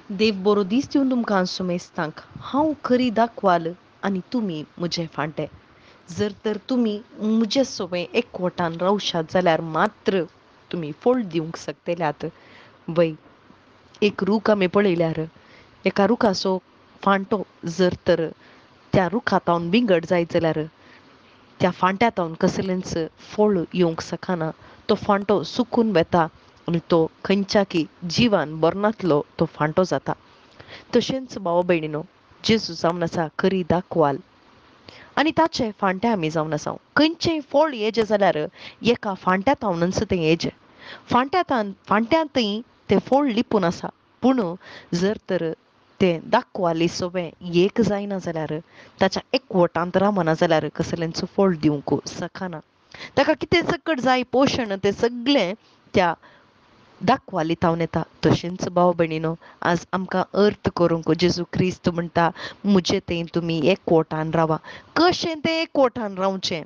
देव बरो दीस दिवन तुमकां सुमेस्तांक हांव खरी दाखवाल आनी तुमी म्हजे फांटे. जर तर तुमी म्हजे सोबे एकवटान रावशात जाल्यार मात्र तुमी फळ दिवंक शकतल्यात. वय एक रूख आमी पळयल्यार एका रुखाचो फांटो जर तर त्या रुखातावन बिंगड जायत जाल्यार त्या फांट्यातावन कसलेंच फळ येवंक शकना. तो फांटो सुकून वेता आनी तो खंयच्याकी जिवान मरणांतलो तो फांटो जाता. तशेंच भाव भयणीनो, जेजू जावन आसा खरी दाखवाल आनी ताचे फांटे आमी जावन आसा. खंयचेंय फळ येजे जाल्यार एका फांट्यातावनच तें येजें. फांट्यांतय तें फळ लिपून आसा. पूण जर तर तें दाखवाली सोबें एक जायना जाल्यार ताच्या एकवटांत रावना जाल्यार कसलेंच फळ दिवंक शकना. ताका कितें सकट जाय पोशण तें सगळें त्या दाखवालीतावन येता. तशेंच भाव भयणीनो, आज आमकां अर्थ करूंक जेजू क्रिस्त म्हणटा म्हजे थंय तुमी एकवटान रावा. कशें तें एकवटान रावचें?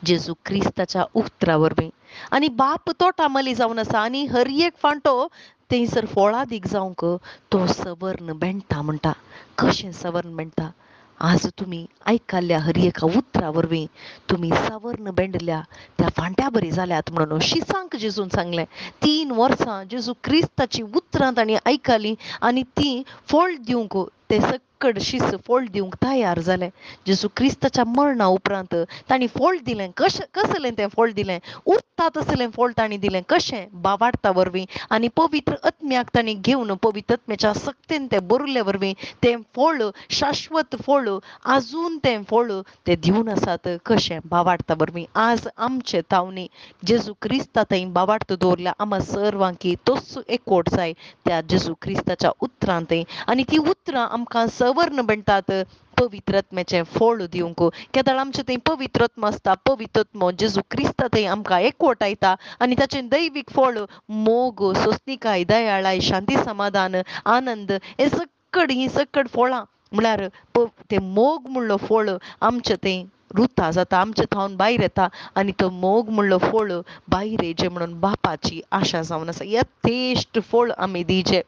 जेजू क्रिस्ताच्या उतरा वरवीं आनी बाप तोटामली जावन आसा आनी हर एक फांटो थंयसर फळादीक जावंक तो सवर्ण बेंडटा म्हणटा. कशें सवर्ण बेंडटा? आज तुमी आयकल्ल्या हर एका उतरा वरवीं तुमी सवर्ण बेंडल्या त्या फांट्या बरी जाल्यात म्हणून शिसांक जेजून सांगलें. 3 वर्सां जेजू क्रिस्ताची उतरां तांणी आयकलीं आनी तीं फळ दिवंक ते सकट शीस फळ दिवंक तयार जाले. जेजू क्रिस्ताच्या मरणा उपरांत तांणी फळ दिलें. कसलें तें फळ दिलें? उरता तसलें फळ तांणी दिलें. कशें? बावार्ता वरवीं आनी पवित्र आत्म्याक तांणी घेवन पवित्र आत्म्याच्या सक्तीन तें बरयले वरवीं तें फळ शाश्वत फळ आजून तें फळ ते दिवन आसात. कशें? बावार्ता वरवीं. आज आमचे तावनी जेजू क्रिस्ता थंय बावार्थ दवरल्या आम्हा सर्वांकी तोच एकवट जाय त्या जेजू क्रिस्ताच्या उतरांत आनी ती उतरां आमकां सवर्ण म्हणटात पवित्र आत्म्याचें फळ दिवंक. केदाळ आमचे थंय पवित्र आत्मा आसता. पवित्र आत्मो जेजू क्रिस्ता थंय आमकां एकवटायता आनी ताचें दैवीक फळ मोग, सोंसणीकाय, दयाळाय, शांती, समाधान, आनंद हे सकट फळां म्हळ्यार तें मोग म्हणलो फळ आमचे थंय रुता जाता. आमचे थावन भायर येता आनी तो मोग म्हणलो फळ भायर येजे म्हणून बापाची आशा जावन आसा. यथेश्ट फळ आमी दिवचे.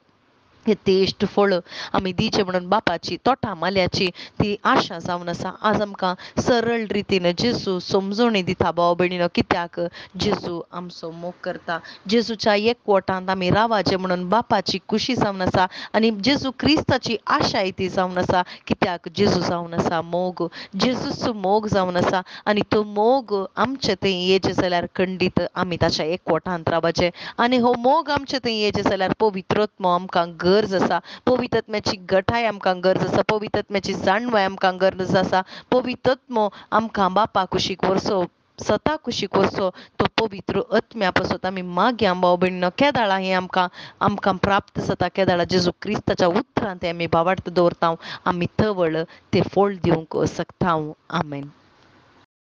यथेश्ट फळ आमी दिवचे म्हणून बापाची तोटा माल्याची ती आशा जावन आसा. आज आमकां सरळ रितीन जेजू समजोणी दिता भाव भयणीनो. कित्याक जेजू आमचो मोग करता. जेजूच्या एकवटांत आमी रावाचे म्हणून बापाची खुशी जावन आसा आनी जेजू क्रिस्ताची आशाय ती जावन आसा. कित्याक जेजू जावन आसा मोग. जेजूच मोग जावन आसा आनी तो मोग आमचे थंय येजे जाल्यार खंडीत आमी ताच्या एकवटांत रावचे. आनी हो मोग आमचे थंय येजे जाल्यार पवित्र आत्मो आमकां गरज आसा. पवित्र आत्म्याची घटाय आमकां गरज आसा. पवित्र आत्म्याची जाणवाय आमकां गरज आसा. पवित्र आत्मो आमकां बापा कुशीक व्हरचो, स्वता कुशीक व्हरचो. तो पवित्र आत्म्या पासत आमी मागया भाव भयणीनो. केदाळा हें आमकां प्राप्त जाता. केदाळा जेजू क्रिस्ताच्या उतरांत आमी बावार्थ दवरता. आमी थवळ तें फळ दिवंक शकता. आमेन.